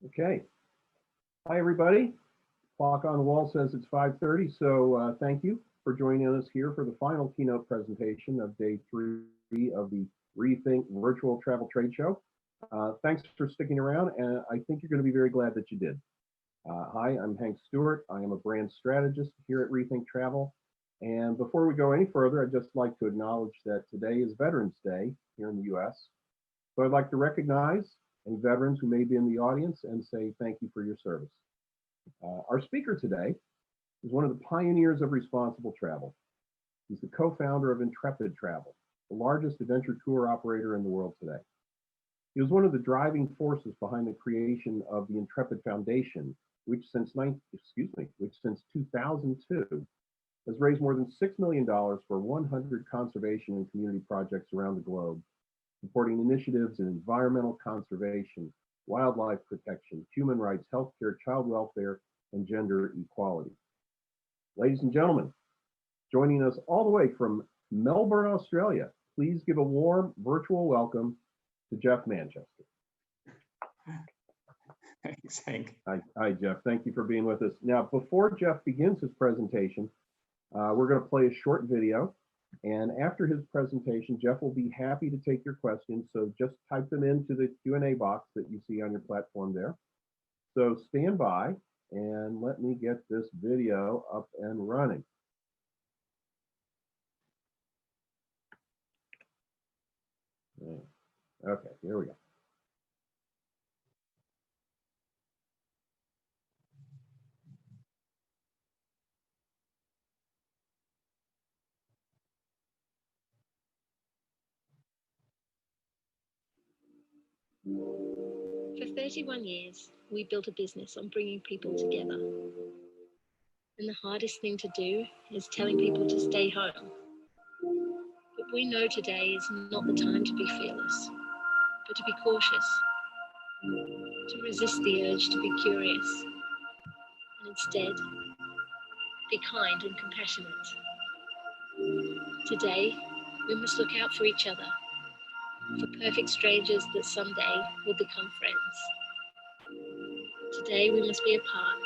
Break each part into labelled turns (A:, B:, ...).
A: Okay. Hi, everybody. Clock on the wall says it's 5:30, so thank you for joining us here for the final keynote presentation of day 3 of the Rethink Virtual Travel Trade Show. Thanks for sticking around, and I think you're going to be very glad that you did. Hi, I'm Hank Stewart. I am a brand strategist here at Rethink Travel. And before we go any further, I'd just like to acknowledge that today is Veterans Day here in the U.S. So I'd like to recognize any veterans who may be in the audience and say thank you for your service. Our speaker today is one of the pioneers of responsible travel. He's the co-founder of Intrepid Travel, the largest adventure tour operator in the world today. He was one of the driving forces behind the creation of the Intrepid Foundation, which since 2002 has raised more than $6 million for 100 conservation and community projects around the globe, supporting initiatives in environmental conservation, wildlife protection, human rights, healthcare, child welfare, and gender equality. Ladies and gentlemen, joining us all the way from Melbourne, Australia, please give a warm virtual welcome to Geoff Manchester.
B: Thanks, Hank.
A: Hi, Geoff. Thank you for being with us. Now, before Geoff begins his presentation, we're going to play a short video. And after his presentation, Geoff will be happy to take your questions. So just type them into the Q&A box that you see on your platform there. So stand by and let me get this video up and running. Okay, here we go.
C: For 31 years, we built a business on bringing people together. And the hardest thing to do is telling people to stay home. But we know today is not the time to be fearless, but to be cautious, to resist the urge to be curious, and instead, be kind and compassionate. Today, we must look out for each other, for perfect strangers that someday will become friends. Today we must be apart,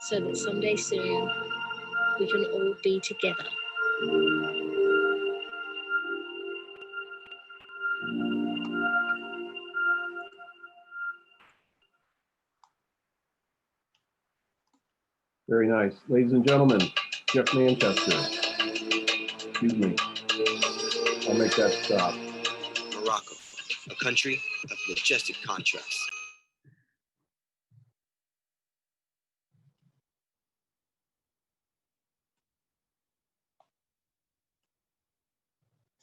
C: so that someday soon we can all be together.
A: Very nice. Ladies and gentlemen, Geoff Manchester. Excuse me. I'll make that stop.
D: Morocco, a country of majestic contrasts.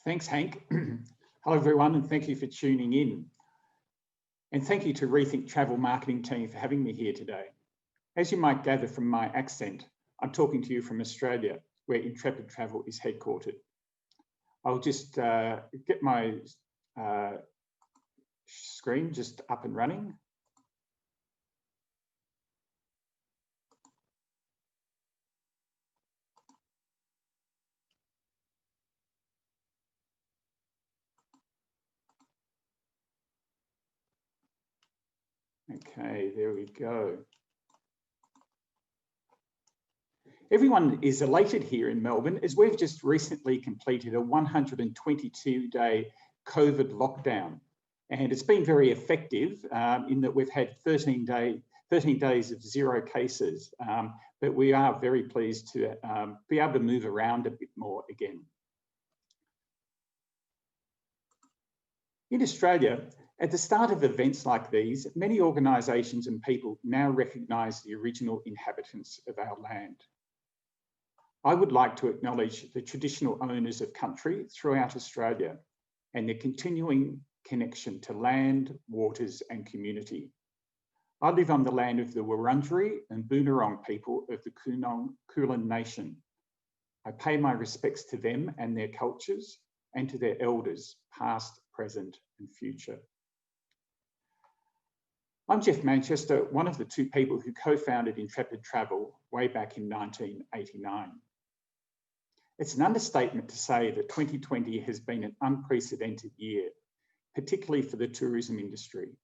B: Thanks, Hank. Hello, everyone, and thank you for tuning in. And thank you to Rethink Travel marketing team for having me here today. As you might gather from my accent, I'm talking to you from Australia, where Intrepid Travel is headquartered. I'll just get my screen just up and running. Okay, there we go. Everyone is elated here in Melbourne as we've just recently completed a 122-day COVID lockdown. And it's been very effective in that we've had 13 days of 0 cases, but we are very pleased to be able to move around a bit more again. In Australia, at the start of events like these, many organisations and people now recognise the original inhabitants of our land. I would like to acknowledge the traditional owners of country throughout Australia and their continuing connection to land, waters and community. I live on the land of the Wurundjeri and Boonwurrung people of the Kulin Nation. I pay my respects to them and their cultures and to their elders, past, present and future. I'm Geoff Manchester, one of the 2 people who co-founded Intrepid Travel way back in 1989. It's an understatement to say that 2020 has been an unprecedented year, particularly for the tourism industry.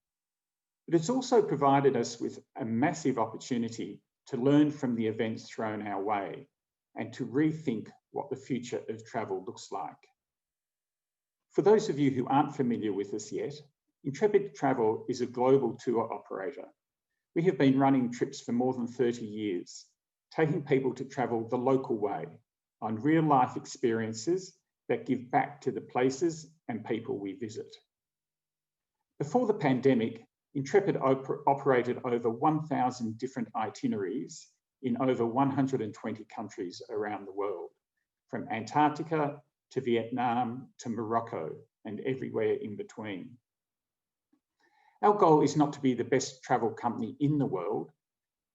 B: But it's also provided us with a massive opportunity to learn from the events thrown our way and to rethink what the future of travel looks like. For those of you who aren't familiar with us yet, Intrepid Travel is a global tour operator. We have been running trips for more than 30 years, taking people to travel the local way on real life experiences that give back to the places and people we visit. Before the pandemic, Intrepid operated over 1,000 different itineraries in over 120 countries around the world, from Antarctica to Vietnam to Morocco and everywhere in between. Our goal is not to be the best travel company in the world,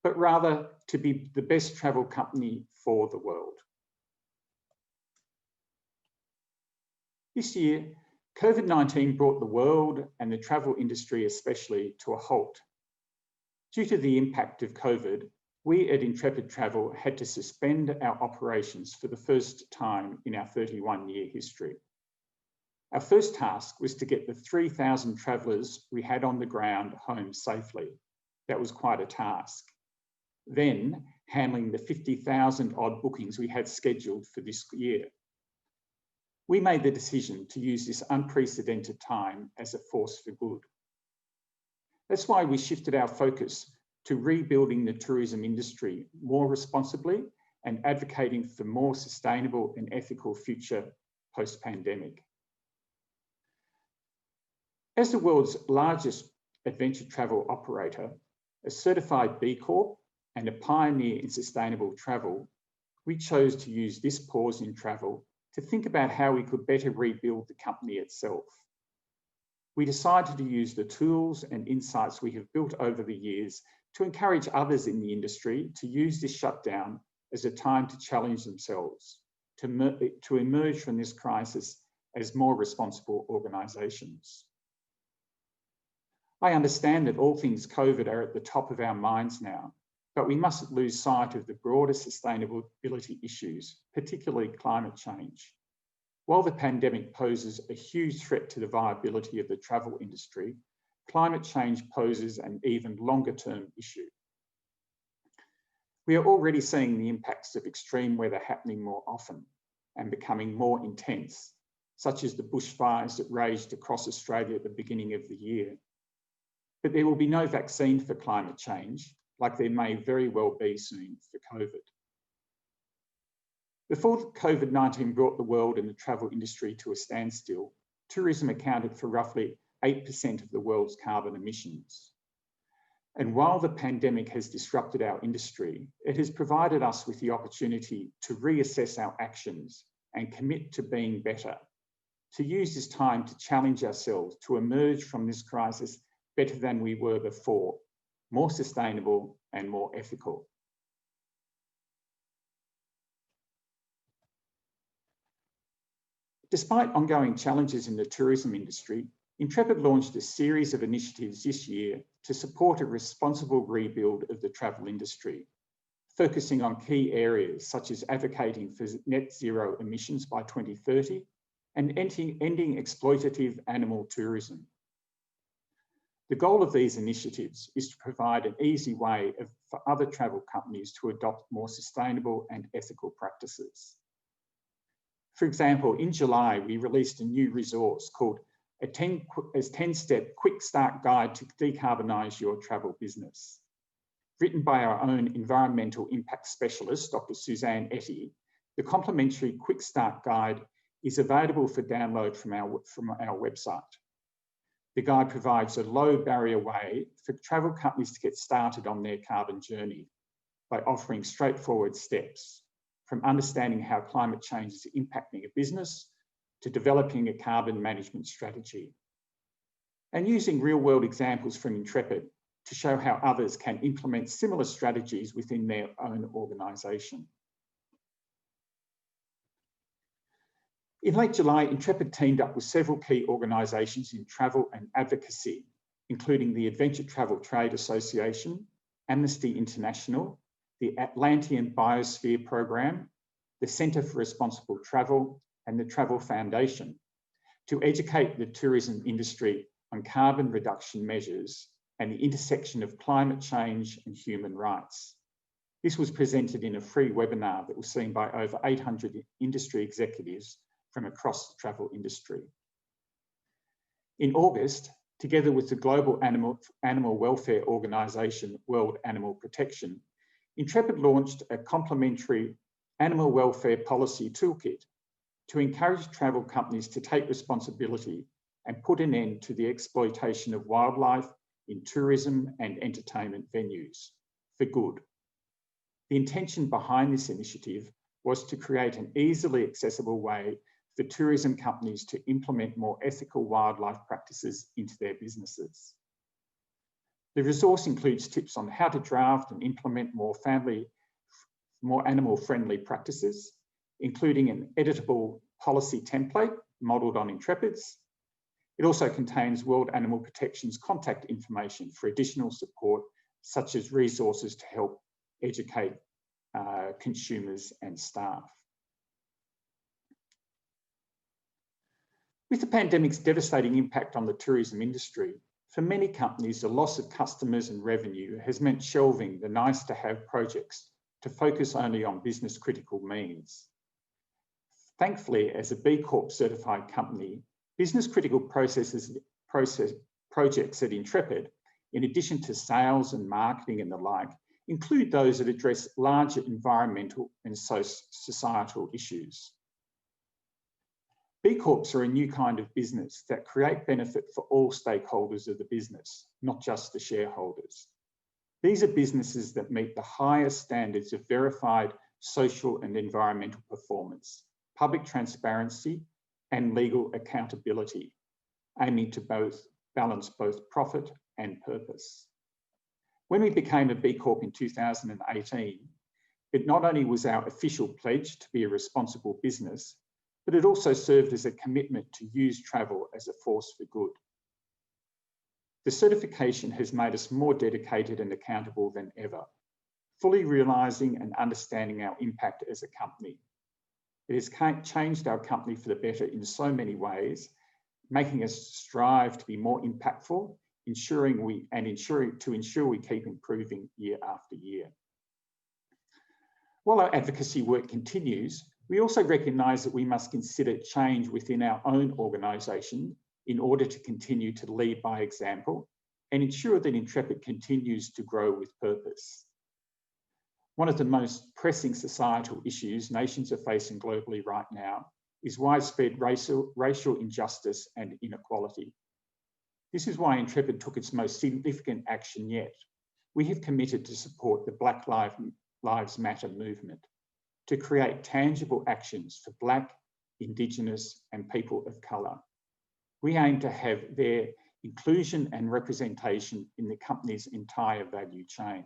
B: but rather to be the best travel company for the world. This year, COVID-19 brought the world and the travel industry especially to a halt. Due to the impact of COVID, we at Intrepid Travel had to suspend our operations for the first time in our 31-year history. Our first task was to get the 3,000 travellers we had on the ground home safely. That was quite a task. Then, handling the 50,000 odd bookings we had scheduled for this year. We made the decision to use this unprecedented time as a force for good. That's why we shifted our focus to rebuilding the tourism industry more responsibly and advocating for more sustainable and ethical future post-pandemic. As the world's largest adventure travel operator, a certified B Corp and a pioneer in sustainable travel, we chose to use this pause in travel to think about how we could better rebuild the company itself. We decided to use the tools and insights we have built over the years to encourage others in the industry to use this shutdown as a time to challenge themselves, to emerge from this crisis as more responsible organisations. I understand that all things COVID are at the top of our minds now, but we mustn't lose sight of the broader sustainability issues, particularly climate change. While the pandemic poses a huge threat to the viability of the travel industry, climate change poses an even longer-term issue. We are already seeing the impacts of extreme weather happening more often and becoming more intense, such as the bushfires that raged across Australia at the beginning of the year. But there will be no vaccine for climate change, like there may very well be soon for COVID. Before COVID-19 brought the world and the travel industry to a standstill, tourism accounted for roughly 8% of the world's carbon emissions. And while the pandemic has disrupted our industry, it has provided us with the opportunity to reassess our actions and commit to being better, to use this time to challenge ourselves to emerge from this crisis better than we were before, more sustainable and more ethical. Despite ongoing challenges in the tourism industry, Intrepid launched a series of initiatives this year to support a responsible rebuild of the travel industry, focusing on key areas such as advocating for net zero emissions by 2030 and ending exploitative animal tourism. The goal of these initiatives is to provide an easy way for other travel companies to adopt more sustainable and ethical practices. For example, in July, we released a new resource called a 10-step quick start guide to decarbonise your travel business. Written by our own environmental impact specialist, Dr. Suzanne Etty, the complimentary quick start guide is available for download from our website. The guide provides a low barrier way for travel companies to get started on their carbon journey by offering straightforward steps, from understanding how climate change is impacting a business to developing a carbon management strategy, and using real-world examples from Intrepid to show how others can implement similar strategies within their own organisation. In late July, Intrepid teamed up with several key organisations in travel and advocacy, including the Adventure Travel Trade Association, Amnesty International, the Atlantean Biosphere Program, the Centre for Responsible Travel, and the Travel Foundation to educate the tourism industry on carbon reduction measures and the intersection of climate change and human rights. This was presented in a free webinar that was seen by over 800 industry executives from across the travel industry. In August, together with the global animal welfare organisation World Animal Protection, Intrepid launched a complementary animal welfare policy toolkit to encourage travel companies to take responsibility and put an end to the exploitation of wildlife in tourism and entertainment venues for good. The intention behind this initiative was to create an easily accessible way for tourism companies to implement more ethical wildlife practices into their businesses. The resource includes tips on how to draft and implement more animal-friendly practices, including an editable policy template modelled on Intrepid's. It also contains World Animal Protection's contact information for additional support, such as resources to help educate consumers and staff. With the pandemic's devastating impact on the tourism industry, for many companies, the loss of customers and revenue has meant shelving the nice-to-have projects to focus only on business-critical means. Thankfully, as a B Corp certified company, business-critical projects at Intrepid, in addition to sales and marketing and the like, include those that address larger environmental and societal issues. B Corps are a new kind of business that create benefit for all stakeholders of the business, not just the shareholders. These are businesses that meet the highest standards of verified social and environmental performance, public transparency, and legal accountability, aiming to balance both profit and purpose. When we became a B Corp in 2018, it not only was our official pledge to be a responsible business, but it also served as a commitment to use travel as a force for good. The certification has made us more dedicated and accountable than ever, fully realising and understanding our impact as a company. It has changed our company for the better in so many ways, making us strive to be more impactful, ensuring we keep improving year after year. While our advocacy work continues, we also recognise that we must consider change within our own organisation in order to continue to lead by example and ensure that Intrepid continues to grow with purpose. One of the most pressing societal issues nations are facing globally right now is widespread racial injustice and inequality. This is why Intrepid took its most significant action yet. We have committed to support the Black Lives Matter movement, to create tangible actions for Black, Indigenous, and people of colour. We aim to have their inclusion and representation in the company's entire value chain.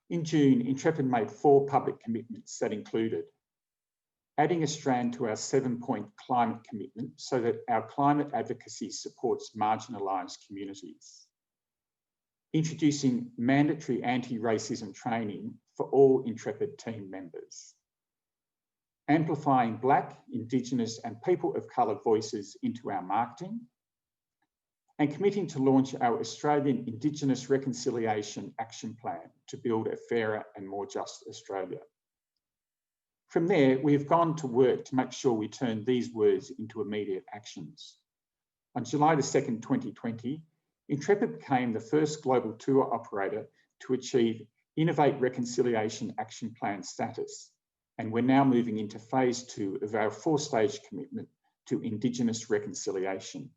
B: In June, Intrepid made 4 public commitments that included adding a strand to our 7-point climate commitment so that our climate advocacy supports marginalised communities, introducing mandatory anti-racism training for all Intrepid team members, amplifying Black, Indigenous and people of colour voices into our marketing, and committing to launch our Australian Indigenous Reconciliation Action Plan to build a fairer and more just Australia. From there, we have gone to work to make sure we turn these words into immediate actions. On July the 2nd, 2020, Intrepid became the first global tour operator to achieve Innovate Reconciliation Action Plan status, and we're now moving into phase 2 of our 4-stage commitment to Indigenous reconciliation.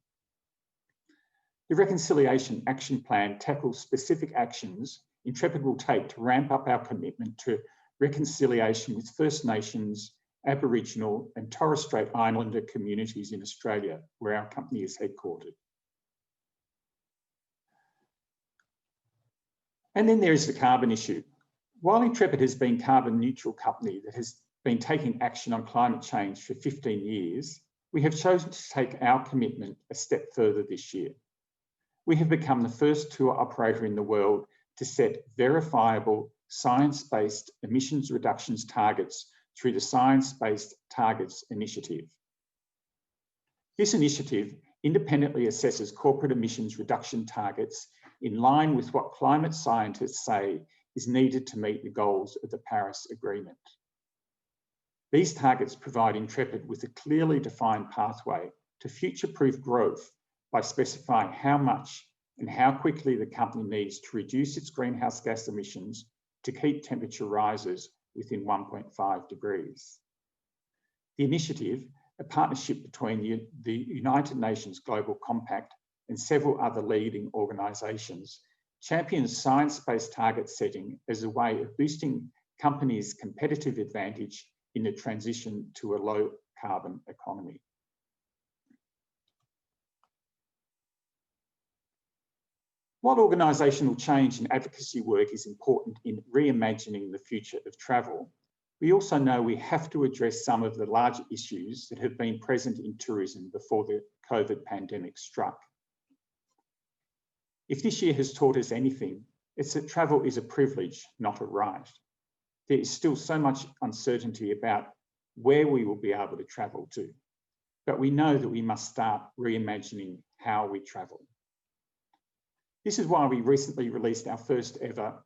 B: The Reconciliation Action Plan tackles specific actions Intrepid will take to ramp up our commitment to reconciliation with First Nations, Aboriginal and Torres Strait Islander communities in Australia, where our company is headquartered. And then there is the carbon issue. While Intrepid has been a carbon neutral company that has been taking action on climate change for 15 years, we have chosen to take our commitment a step further this year. We have become the first tour operator in the world to set verifiable science-based emissions reductions targets through the Science Based Targets initiative. This initiative independently assesses corporate emissions reduction targets in line with what climate scientists say is needed to meet the goals of the Paris Agreement. These targets provide Intrepid with a clearly defined pathway to future-proof growth by specifying how much and how quickly the company needs to reduce its greenhouse gas emissions to keep temperature rises within 1.5 degrees. The initiative, a partnership between the United Nations Global Compact and several other leading organisations, champions science-based target setting as a way of boosting companies' competitive advantage in the transition to a low-carbon economy. While organisational change and advocacy work is important in reimagining the future of travel, we also know we have to address some of the larger issues that have been present in tourism before the COVID pandemic struck. If this year has taught us anything, it's that travel is a privilege, not a right. There is still so much uncertainty about where we will be able to travel to, but we know that we must start reimagining how we travel. This is why we recently released our first ever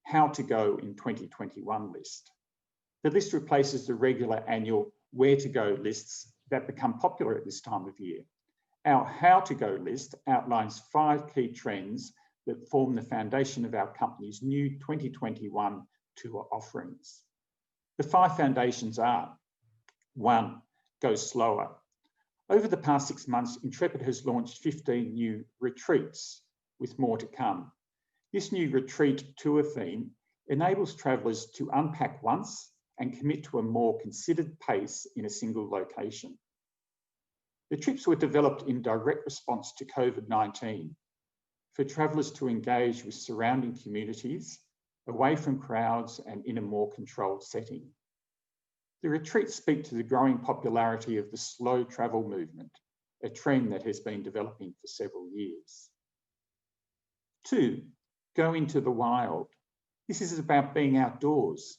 B: How to Go in 2021 list. The list replaces the regular annual Where to Go lists that become popular at this time of year. Our How to Go list outlines 5 key trends that form the foundation of our company's new 2021 tour offerings. The 5 foundations are: 1, go slower. Over the past 6 months, Intrepid has launched 15 new retreats, with more to come. This new retreat tour theme enables travellers to unpack once and commit to a more considered pace in a single location. The trips were developed in direct response to COVID-19 for travellers to engage with surrounding communities, away from crowds and in a more controlled setting. The retreats speak to the growing popularity of the slow travel movement, a trend that has been developing for several years. 2, go into the wild. This is about being outdoors.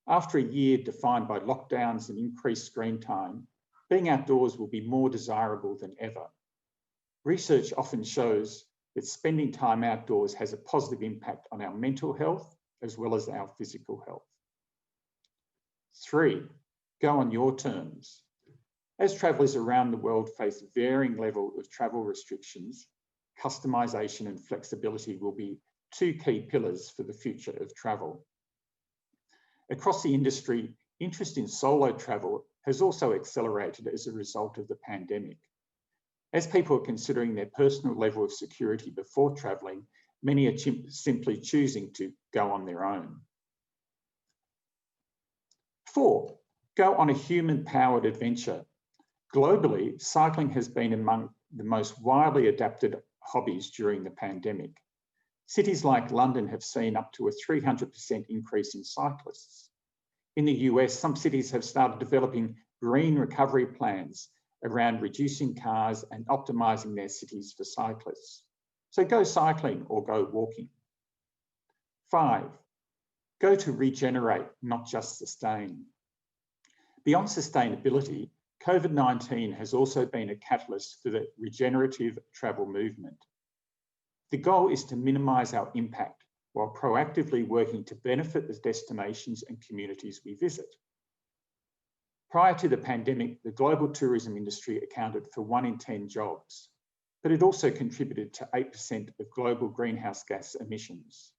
B: After a year defined by lockdowns and increased screen time, being outdoors will be more desirable than ever. Research often shows that spending time outdoors has a positive impact on our mental health as well as our physical health. 3, go on your terms. As travellers around the world face varying levels of travel restrictions, customisation and flexibility will be 2 key pillars for the future of travel. Across the industry, interest in solo travel has also accelerated as a result of the pandemic. As people are considering their personal level of security before travelling, many are simply choosing to go on their own. 4, go on a human-powered adventure. Globally, cycling has been among the most widely adapted hobbies during the pandemic. Cities like London have seen up to a 300% increase in cyclists. In the US, some cities have started developing green recovery plans around reducing cars and optimising their cities for cyclists. So go cycling or go walking. 5, go to regenerate, not just sustain. Beyond sustainability, COVID-19 has also been a catalyst for the regenerative travel movement. The goal is to minimise our impact while proactively working to benefit the destinations and communities we visit. Prior to the pandemic, the global tourism industry accounted for 1 in 10 jobs, but it also contributed to 8% of global greenhouse gas emissions.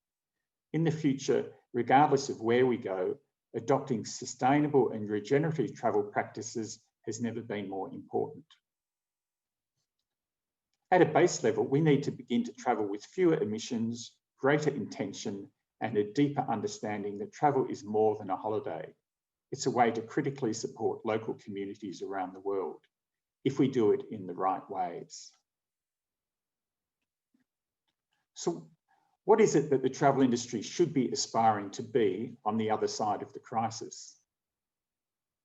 B: In the future, regardless of where we go, adopting sustainable and regenerative travel practices has never been more important. At a base level, we need to begin to travel with fewer emissions, greater intention, and a deeper understanding that travel is more than a holiday. It's a way to critically support local communities around the world, if we do it in the right ways. So, what is it that the travel industry should be aspiring to be on the other side of the crisis?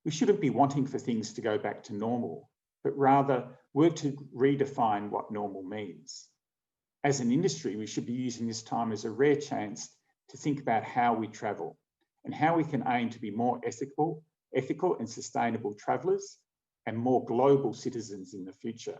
B: We shouldn't be wanting for things to go back to normal, but rather work to redefine what normal means. As an industry, we should be using this time as a rare chance to think about how we travel and how we can aim to be more ethical and sustainable travellers and more global citizens in the future.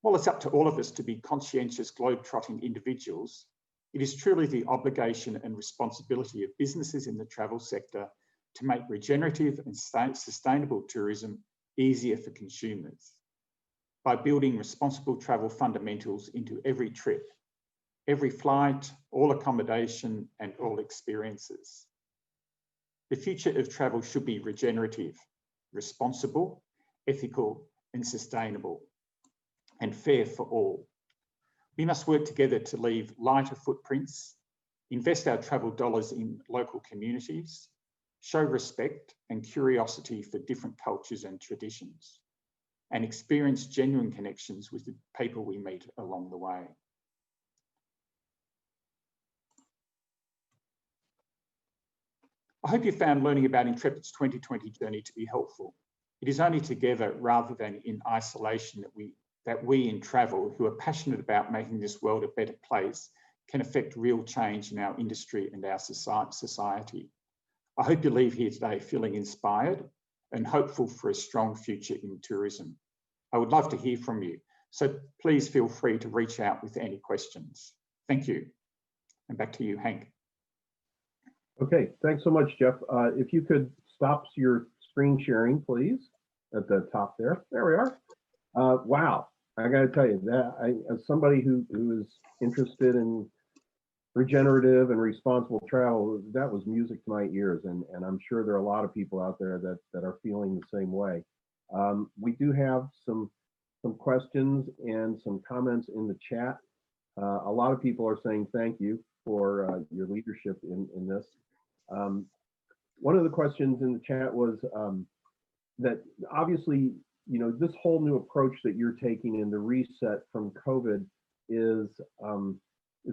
B: While it's up to all of us to be conscientious globe-trotting individuals, it is truly the obligation and responsibility of businesses in the travel sector to make regenerative and sustainable tourism easier for consumers by building responsible travel fundamentals into every trip, every flight, all accommodation, and all experiences. The future of travel should be regenerative, responsible, ethical, and sustainable, and fair for all. We must work together to leave lighter footprints, invest our travel dollars in local communities, show respect and curiosity for different cultures and traditions, and experience genuine connections with the people we meet along the way. I hope you found learning about Intrepid's 2020 journey to be helpful. It is only together rather than in isolation that we in travel, who are passionate about making this world a better place, can affect real change in our industry and our society. I hope you leave here today feeling inspired and hopeful for a strong future in tourism. I would love to hear from you, so please feel free to reach out with any questions. Thank you. And back to you, Hank.
A: Okay, thanks so much, Geoff. If you could stop your screen sharing, please, at the top there. There we are. Wow, I got to tell you that as somebody who is interested in regenerative and responsible travel, that was music to my ears, and I'm sure there are a lot of people out there that are feeling the same way. We do have some questions and some comments in the chat. A lot of people are saying thank you for your leadership in this. One of the questions in the chat was that obviously, you know, this whole new approach that you're taking in the reset from COVID is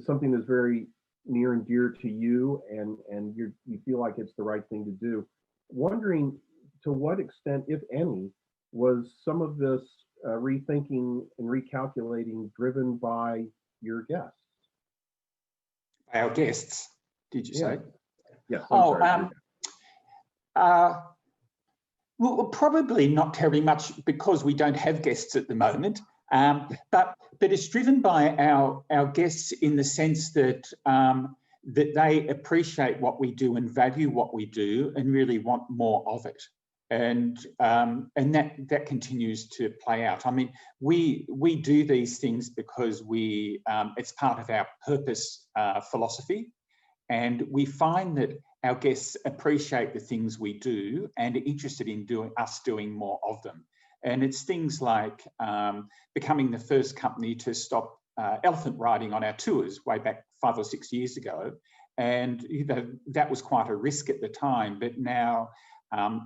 A: something that's very near and dear to you, and you feel like it's the right thing to do. Wondering to what extent, if any, was some of this rethinking and recalculating driven by your guests?
B: Our guests, did you say?
A: Yes.
B: Well, probably not terribly much because we don't have guests at the moment. But it's driven by our guests in the sense that that they appreciate what we do and value what we do and really want more of it. And that continues to play out. I mean, we do these things because it's part of our purpose philosophy, and we find that our guests appreciate the things we do and are interested in doing more of them. And it's things like becoming the first company to stop elephant riding on our tours way back 5 or 6 years ago. And that was quite a risk at the time, but now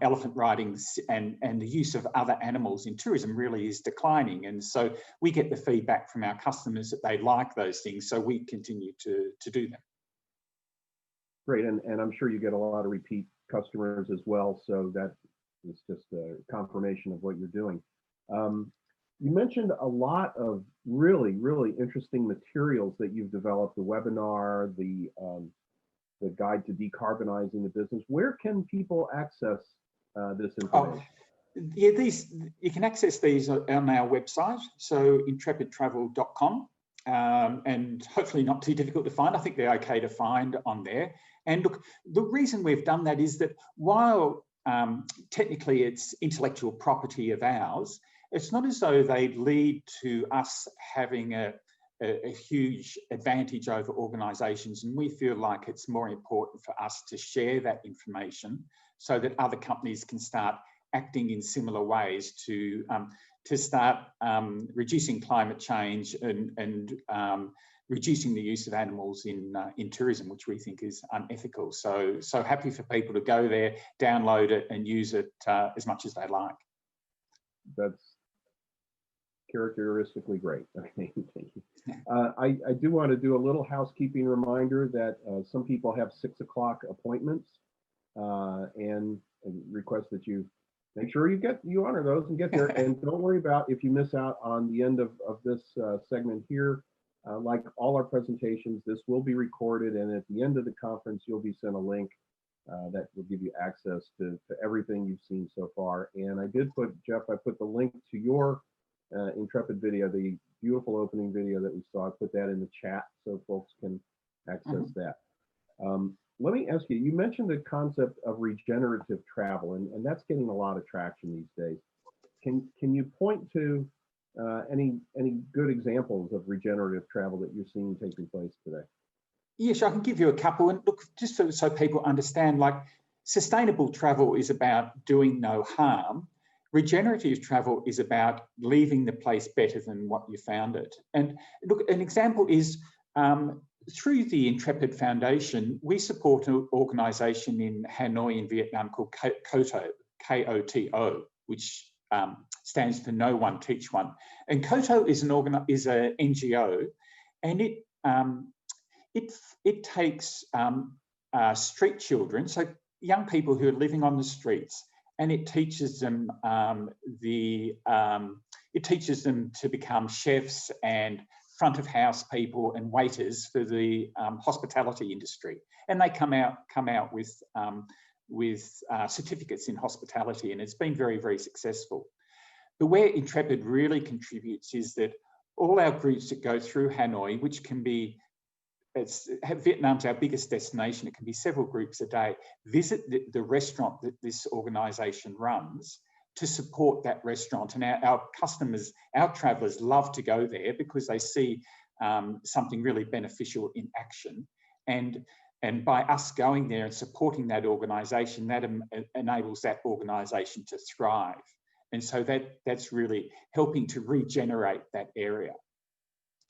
B: elephant riding and the use of other animals in tourism really is declining. And so we get the feedback from our customers that they like those things, so we continue to do them.
A: Great, and I'm sure you get a lot of repeat customers as well, so that is just a confirmation of what you're doing. You mentioned a lot of really, really interesting materials that you've developed, the webinar, the guide to decarbonizing the business. Where can people access this information?
B: Yeah, you can access these on our website, so intrepidtravel.com, and hopefully not too difficult to find. I think they're okay to find on there. And look, the reason we've done that is that while technically it's intellectual property of ours, it's not as though they lead to us having a huge advantage over organisations, and we feel like it's more important for us to share that information so that other companies can start acting in similar ways to start reducing climate change and reducing the use of animals in tourism, which we think is unethical. So happy for people to go there, download it, and use it as much as they like.
A: That's characteristically great. Okay, thank you. I do want to do a little housekeeping reminder that some people have 6 o'clock appointments, and request that you make sure you honor those and get there. And don't worry about if you miss out on the end of this segment here. Like all our presentations, this will be recorded, and at the end of the conference, you'll be sent a link that will give you access to everything you've seen so far. And I did put, Geoff, I put the link to your Intrepid video, the beautiful opening video that we saw. I put that in the chat so folks can access that. Let me ask you, you mentioned the concept of regenerative travel, and that's getting a lot of traction these days. Can you point to any good examples of regenerative travel that you're seeing taking place today?
B: Yes, I can give you a couple. And look, just so people understand, like sustainable travel is about doing no harm. Regenerative travel is about leaving the place better than what you found it. And look, an example is through the Intrepid Foundation, we support an organisation in Hanoi in Vietnam called KOTO, K-O-T-O, which stands for No One Teach One. And KOTO is an NGO, and it takes street children, so young people who are living on the streets, and it teaches them to become chefs and front of house people and waiters for the hospitality industry. And they come out with certificates in hospitality, and it's been very, very successful. But where Intrepid really contributes is that all our groups that go through Hanoi, which can be, Vietnam's our biggest destination, it can be several groups a day, visit the restaurant that this organisation runs to support that restaurant. And our customers, our travellers love to go there because they see something really beneficial in action. And by us going there and supporting that organisation, that enables that organisation to thrive. And so that's really helping to regenerate that area.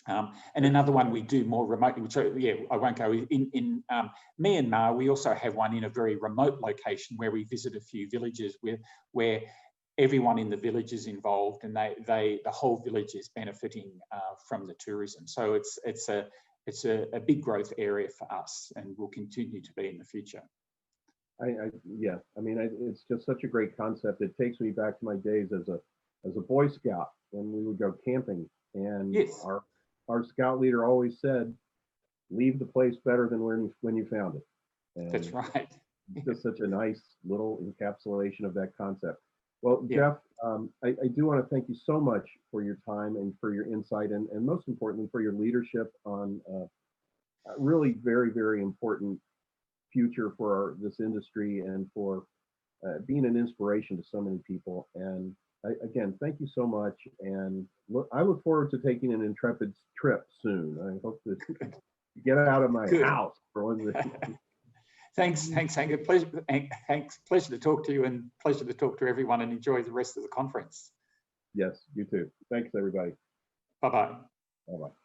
B: And another one we do more remotely, which I won't go in Myanmar. We also have one in a very remote location where we visit a few villages where everyone in the village is involved, and the whole village is benefiting from the tourism. So it's a big growth area for us, and will continue to be in the future.
A: Yeah, I mean, it's just such a great concept. It takes me back to my days as a Boy Scout, when we would go camping, and
B: yes,
A: our scout leader always said, "Leave the place better than when you found it." And
B: that's right.
A: It's just such a nice little encapsulation of that concept. Well,
B: Yeah.
A: Geoff, I do want to thank you so much for your time and for your insight, and most importantly for your leadership on a really very, very important future for this industry, and for being an inspiration to so many people. And again, thank you so much. And I look forward to taking an Intrepid trip soon. I hope to get out of my house for one.
B: Thanks, Hank. Pleasure to talk to you, and pleasure to talk to everyone, and enjoy the rest of the conference.
A: Yes, you too. Thanks, everybody.
B: Bye-bye.
A: Bye-bye.